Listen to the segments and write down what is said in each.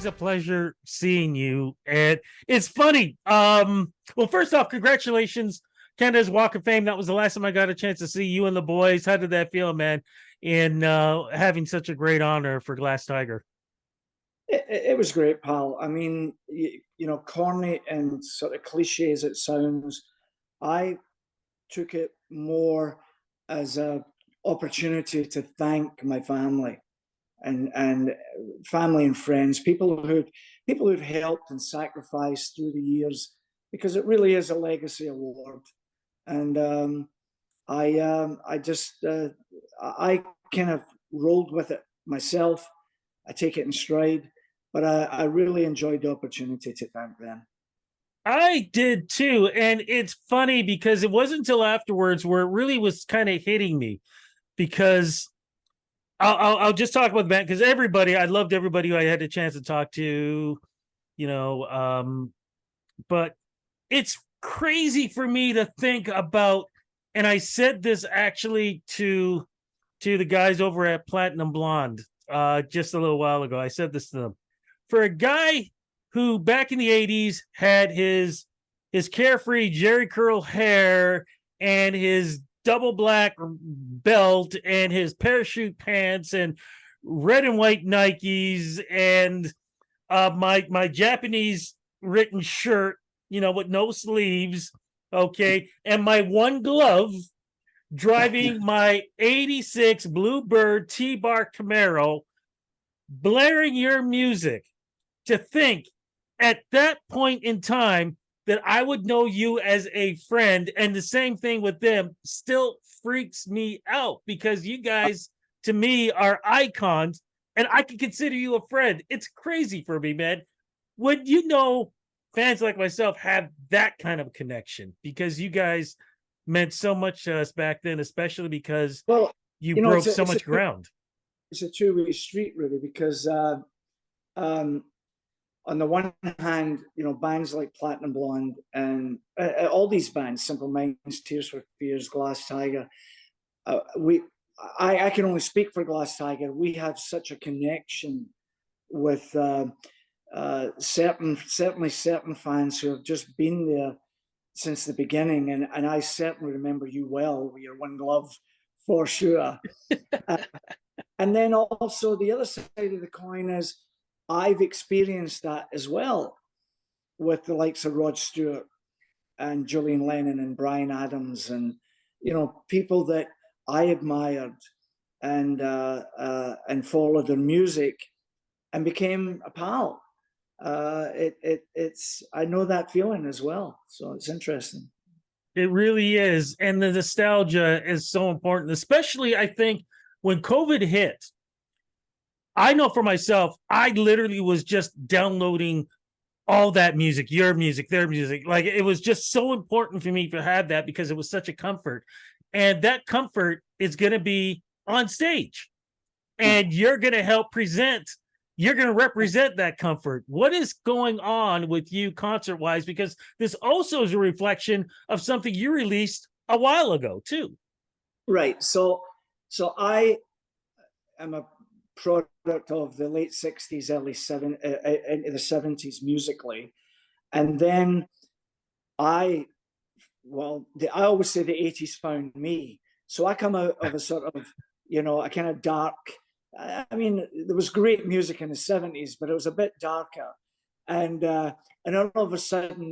always a pleasure seeing you. And it's funny. Well, first off, congratulations, Canada's Walk of Fame. That was the last time I got a chance to see you and the boys. How did that feel, man? In having such a great honor for Glass Tiger. It was great, pal. I mean, corny and sort of cliche as it sounds, I took it more as a opportunity to thank my family and family and friends, people who'd helped and sacrificed through the years, because it really is a legacy award. And I just I kind of rolled with it myself. I take it in stride, but I really enjoyed the opportunity to thank them. I did too. And it's funny because it wasn't until afterwards where it really was kind of hitting me because I'll just talk about the band because I loved everybody who I had the chance to talk to, you know, but it's crazy for me to think about, and I said this actually to the guys over at Platinum Blonde just a little while ago. I said this to them. For a guy who back in the 80's had his carefree Jerry curl hair and his double black belt and his parachute pants and red and white Nikes and my Japanese written shirt, with no sleeves, okay, and my one glove, driving my 86 Bluebird T-Bar Camaro, blaring your music. To think at that point in time that I would know you as a friend, and the same thing with them, still freaks me out because you guys, to me, are icons, and I can consider you a friend. It's crazy for me, man. When fans like myself have that kind of connection, because you guys meant so much to us back then, especially because Well, you broke so much ground. It's a two-way street, really, because on the one hand, bands like Platinum Blonde and all these bands, Simple Minds, Tears for Fears, Glass Tiger, I can only speak for Glass Tiger. We have such a connection with certainly certain fans who have just been there since the beginning, and I certainly remember you well with your one glove for sure. And then also the other side of the coin is I've experienced that as well with the likes of Rod Stewart and Julian Lennon and Bryan Adams and people that I admired and followed their music and became a pal. It's I know that feeling as well, so it's interesting. It really is, and the nostalgia is so important, especially I think when COVID hit. I know for myself, I literally was just downloading all that music, your music, their music. Like it was just so important for me to have that because it was such a comfort. And that comfort is going to be on stage. And you're going to help present, you're going to represent that comfort. What is going on with you concert wise? Because this also is a reflection of something you released a while ago, too. Right. So I am a product of the late 60s, into the 70s musically. And then I always say the 80s found me. So I come out of a sort of, a kind of dark, I mean, there was great music in the 70s, but it was a bit darker. And all of a sudden,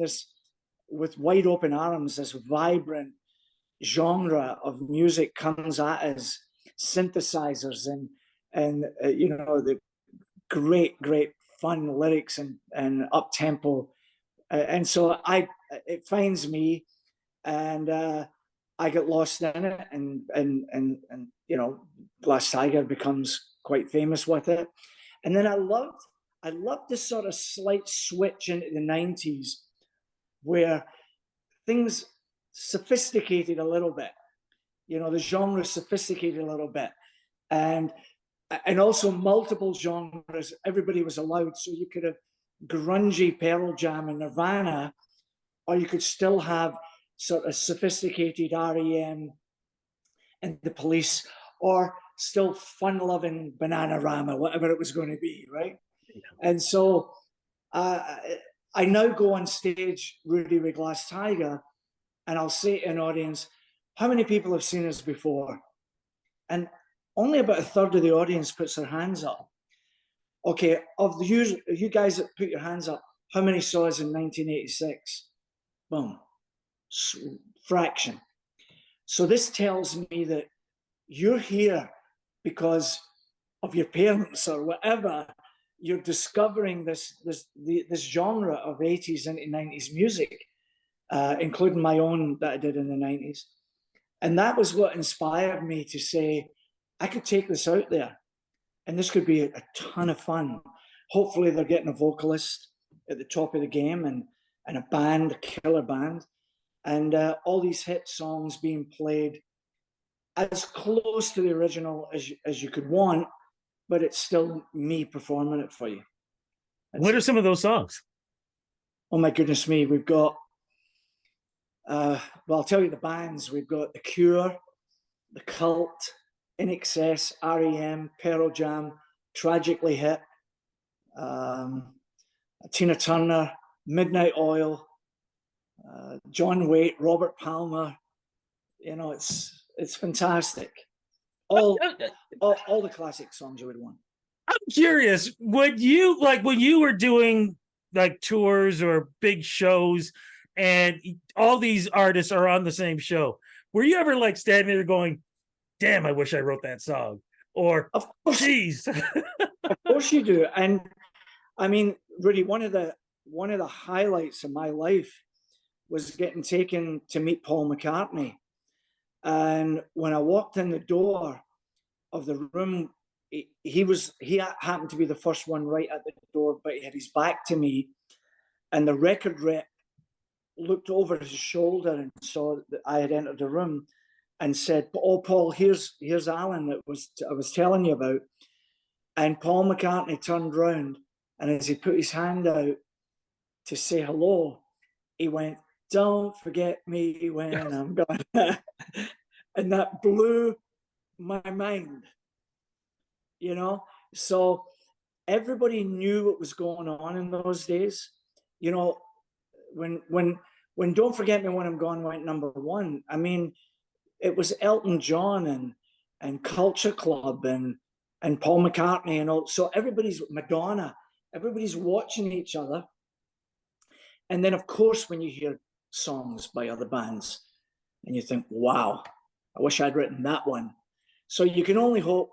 with wide open arms, this vibrant genre of music comes at us, synthesizers and the great fun lyrics and up tempo, and so it finds me, and I get lost in it, and Glass Tiger becomes quite famous with it, and then I loved this sort of slight switch into the 90s where things sophisticated a little bit, the genre sophisticated a little bit, and also multiple genres. Everybody was allowed, so you could have grungy Pearl Jam and Nirvana, or you could still have sort of sophisticated REM and the Police, or still fun-loving Bananarama, whatever it was going to be, right? And so I now go on stage, Rudy with Glass Tiger, and I'll say to an audience, how many people have seen us before? And only about a third of the audience puts their hands up. Okay, of the you guys that put your hands up, how many saw us in 1986? Boom, fraction. So this tells me that you're here because of your parents or whatever. You're discovering this genre of 80s into 90s music, including my own that I did in the 90s. And that was what inspired me to say, I could take this out there and this could be a ton of fun. Hopefully they're getting a vocalist at the top of the game and a band, a killer band, and all these hit songs being played as close to the original as you could want, but it's still me performing it for you. What are some of those songs? Oh my goodness me, we've got, well, I'll tell you the bands. We've got The Cure, The Cult, In Excess, REM, Pearl Jam, Tragically Hip, Tina Turner, Midnight Oil, John Waite, Robert Palmer. You know, it's fantastic. All the classic songs you would want. I'm curious, when you were doing like tours or big shows and all these artists are on the same show, were you ever like standing there going, damn, I wish I wrote that song? Or, of course, geez. of course you do. And I mean, really, one of the highlights of my life was getting taken to meet Paul McCartney. And when I walked in the door of the room, he happened to be the first one right at the door, but he had his back to me. And the record rep looked over his shoulder and saw that I had entered the room and said, oh, Paul, here's Alan that I was telling you about. And Paul McCartney turned round, and as he put his hand out to say hello, he went, don't forget me when I'm gone. And that blew my mind, you know? So everybody knew what was going on in those days. You know, when Don't Forget Me When I'm Gone went #1, I mean, it was Elton John and Culture Club and Paul McCartney and all. So everybody's Madonna, everybody's watching each other. And then, of course, when you hear songs by other bands and you think, wow, I wish I'd written that one. So you can only hope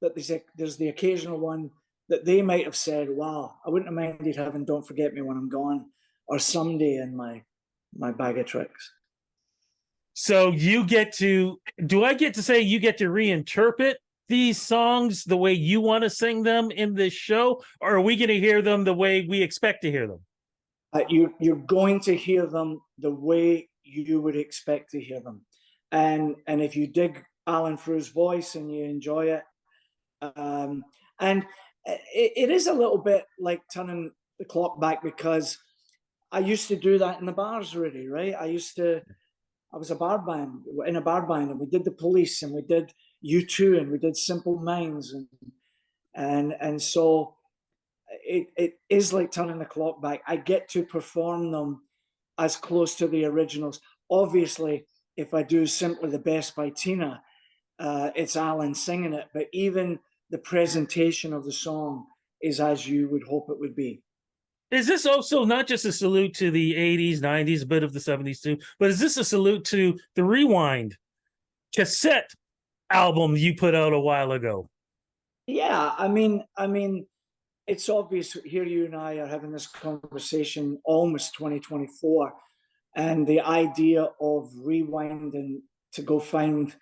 that there's the occasional one that they might have said, wow, I wouldn't have minded having Don't Forget Me When I'm Gone or Someday in my bag of tricks. So do I get to say you get to reinterpret these songs the way you want to sing them in this show, or are we going to hear them the way we expect to hear them? You're going to hear them the way you would expect to hear them. And if you dig Alan Frew's voice and you enjoy it, and it is a little bit like turning the clock back, because I used to do that in the bars, really, right? I was in a bar band, and we did The Police, and we did U2, and we did Simple Minds, and so it is like turning the clock back. I get to perform them as close to the originals. Obviously, if I do Simply the Best by Tina, it's Alan singing it, but even the presentation of the song is as you would hope it would be. Is this also not just a salute to the 80s, 90s, a bit of the 70s too, but is this a salute to the Rewind cassette album you put out a while ago? Yeah, I mean, it's obvious here you and I are having this conversation almost 2024, and the idea of rewinding to go find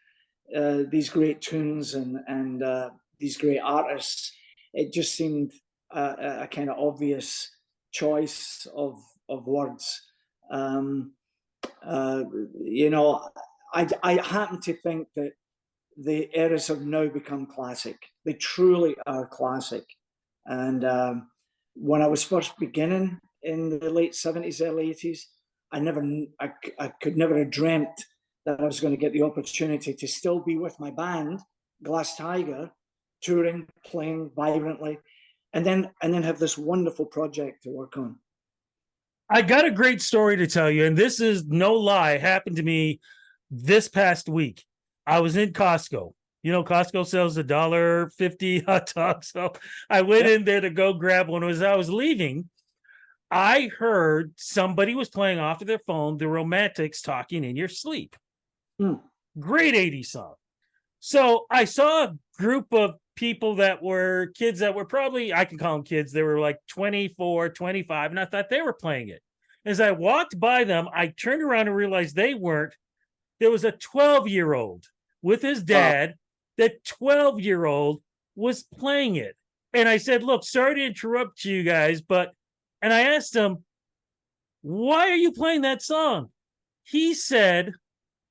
these great tunes and these great artists, it just seemed a kind of obvious choice of words. You know, I happen to think that the eras have now become classic. They truly are classic. And when I was first beginning in the late 70s, early 80s, I could never have dreamt that I was going to get the opportunity to still be with my band, Glass Tiger, touring, playing vibrantly, and then have this wonderful project to work on. I got a great story to tell you, and this is no lie. It happened to me this past week. I was in Costco. You know, Costco sells $1.50 hot dogs. So I went in there to go grab one. As I was leaving, I heard somebody was playing off of their phone, the Romantics, Talking in Your Sleep. Great 80s song. So I saw a group of people that were kids that were probably, I can call them kids, they were like 24, 25, and I thought they were playing it. As I walked by them, I turned around and realized they weren't. There was a 12-year-old with his dad. That 12-year-old was playing it. And I said, look, sorry to interrupt you guys, but, and I asked him, why are you playing that song? He said,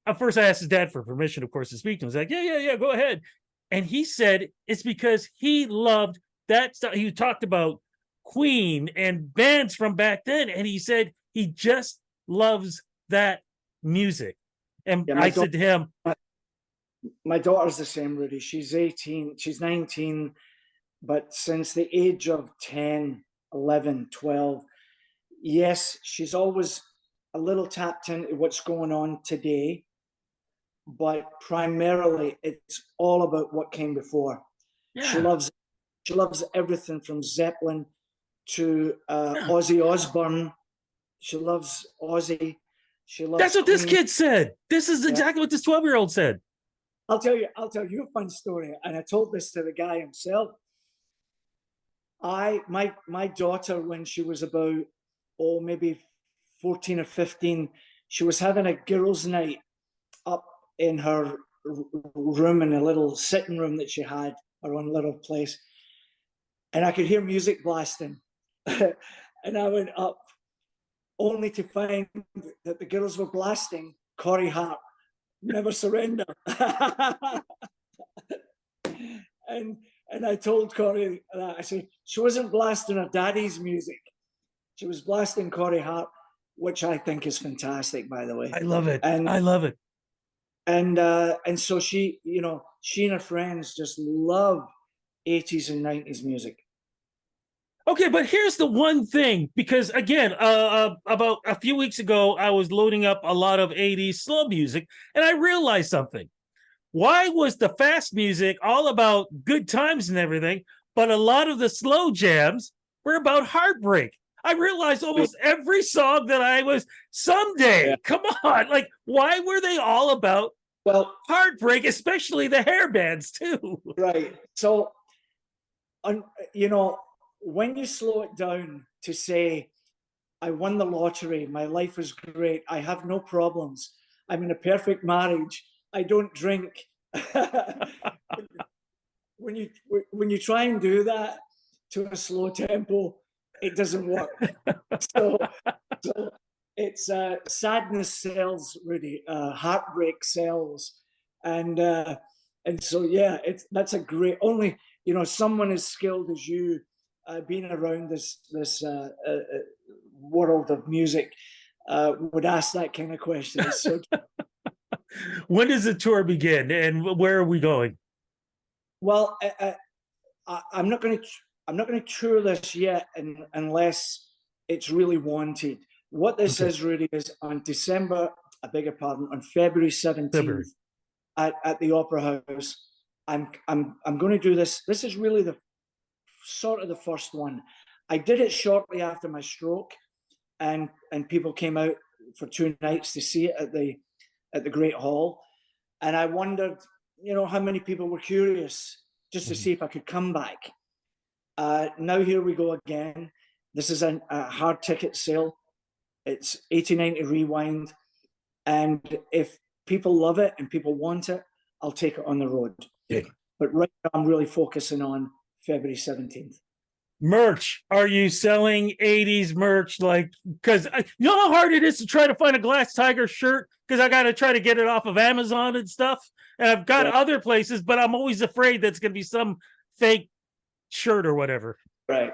at first I asked his dad for permission, of course, to speak to him. He's like, yeah, go ahead. And he said it's because he loved that stuff. He talked about Queen and bands from back then. And he said he just loves that music. And yeah, I said to him, my daughter's the same, Rudy. She's 18, she's 19, but since the age of 10, 11, 12, yes, she's always a little tapped into what's going on today, but primarily it's all about what came before. Yeah. She loves everything from Zeppelin to Ozzy Osbourne. She loves Ozzy. She loves That's what Queen. This kid said. This is exactly what this 12-year-old said. I'll tell you a fun story, and I told this to the guy himself. My daughter, when she was about maybe 14 or 15, she was having a girls' night up in her room, in a little sitting room that she had, her own little place, and I could hear music blasting. And I went up only to find that the girls were blasting Corey Hart, Never Surrender. And I told Corey that. I said, she wasn't blasting her daddy's music. She was blasting Corey Hart, which I think is fantastic, by the way. I love it. I love it. And so she, she and her friends just love 80s and 90s music. Okay, but here's the one thing, because again, about a few weeks ago, I was loading up a lot of 80s slow music, and I realized something. Why was the fast music all about good times and everything, but a lot of the slow jams were about heartbreak? I realized almost every song that I was, someday, come on, like, why were they all about heartbreak, especially the hair bands too? Right. So, when you slow it down to say, I won the lottery, my life is great, I have no problems, I'm in a perfect marriage, I don't drink. When you try and do that to a slow tempo, it doesn't work. So it's sadness sells, Rudy. Heartbreak sells, and so that's a great. Only someone as skilled as you, being around this world of music, would ask that kind of question. So. When does the tour begin, and where are we going? Well, I'm not going to tour this yet unless it's really wanted. What this is really is on on February 17th at the Opera House. I'm going to do this. This is really the first one. I did it shortly after my stroke, and people came out for 2 nights to see it at the Great Hall, and I wondered, how many people were curious just to see if I could come back. Now here we go again. This is a hard ticket sale. It's 80-90 Rewind, and if people love it and people want it, I'll take it on the road. Yeah. But right now I'm really focusing on February 17th. Merch. Are you selling 80s merch? Like, because you know how hard it is to try to find a Glass Tiger shirt, because I got to try to get it off of Amazon and stuff, and I've got other places, but I'm always afraid that's going to be some fake shirt or whatever. Right.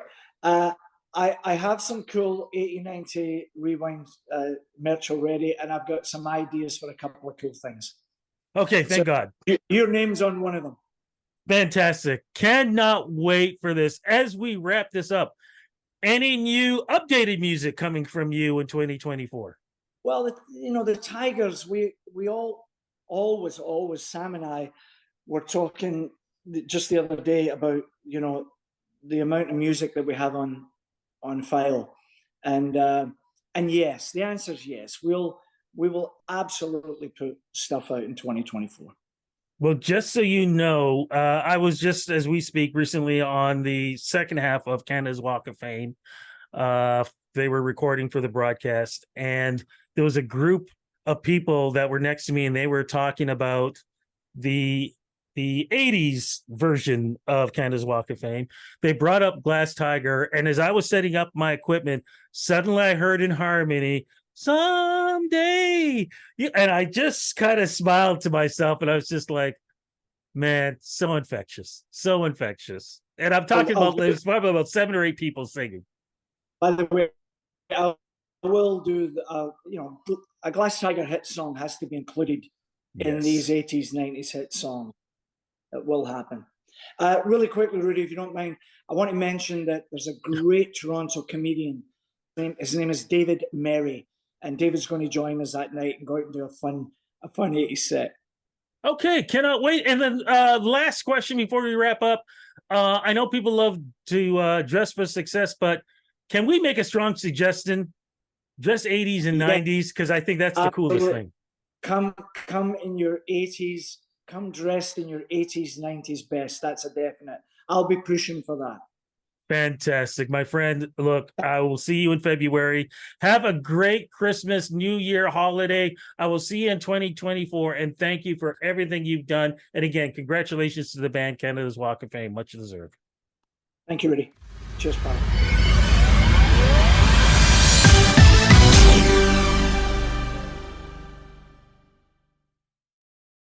I have some cool 80-90 Rewind merch already, and I've got some ideas for a couple of cool things. Okay, thank God. Your name's on one of them. Fantastic. Cannot wait for this. As we wrap this up, any new updated music coming from you in 2024? Well, the Tigers, we all always Sam and I were talking just the other day about the amount of music that we have on file, and yes, the answer is yes. We will absolutely put stuff out in 2024. Well, just so you know, I was just as we speak recently on the second half of Canada's Walk of Fame. Uh, they were recording for the broadcast, and there was a group of people that were next to me, and they were talking about the 80's version of Canada's Walk of Fame. They brought up Glass Tiger, and as I was setting up my equipment, suddenly I heard in harmony, "Someday," and I just kind of smiled to myself, and I was just like, man, so infectious, so infectious. And I'm talking about there's probably about 7 or 8 people singing. By the way, I will do a Glass Tiger hit song has to be included in these 80s 90s hit songs. It will happen. Really quickly, Rudy, if you don't mind, I want to mention that there's a great Toronto comedian. His name is David Merry, and David's going to join us that night and go out and do a fun 80s set. Okay, cannot wait. And then last question before we wrap up. I know people love to dress for success, but can we make a strong suggestion? Dress 80s and 90s, because I think that's the coolest thing. Come in your 80s. Come dressed in your 80s, 90s best. That's a definite. I'll be pushing for that. Fantastic, my friend. Look, I will see you in February. Have a great Christmas, New Year, holiday. I will see you in 2024, and thank you for everything you've done. And again, congratulations to the band Canada's Walk of Fame. Much deserved. Thank you, Rudy. Cheers, pal.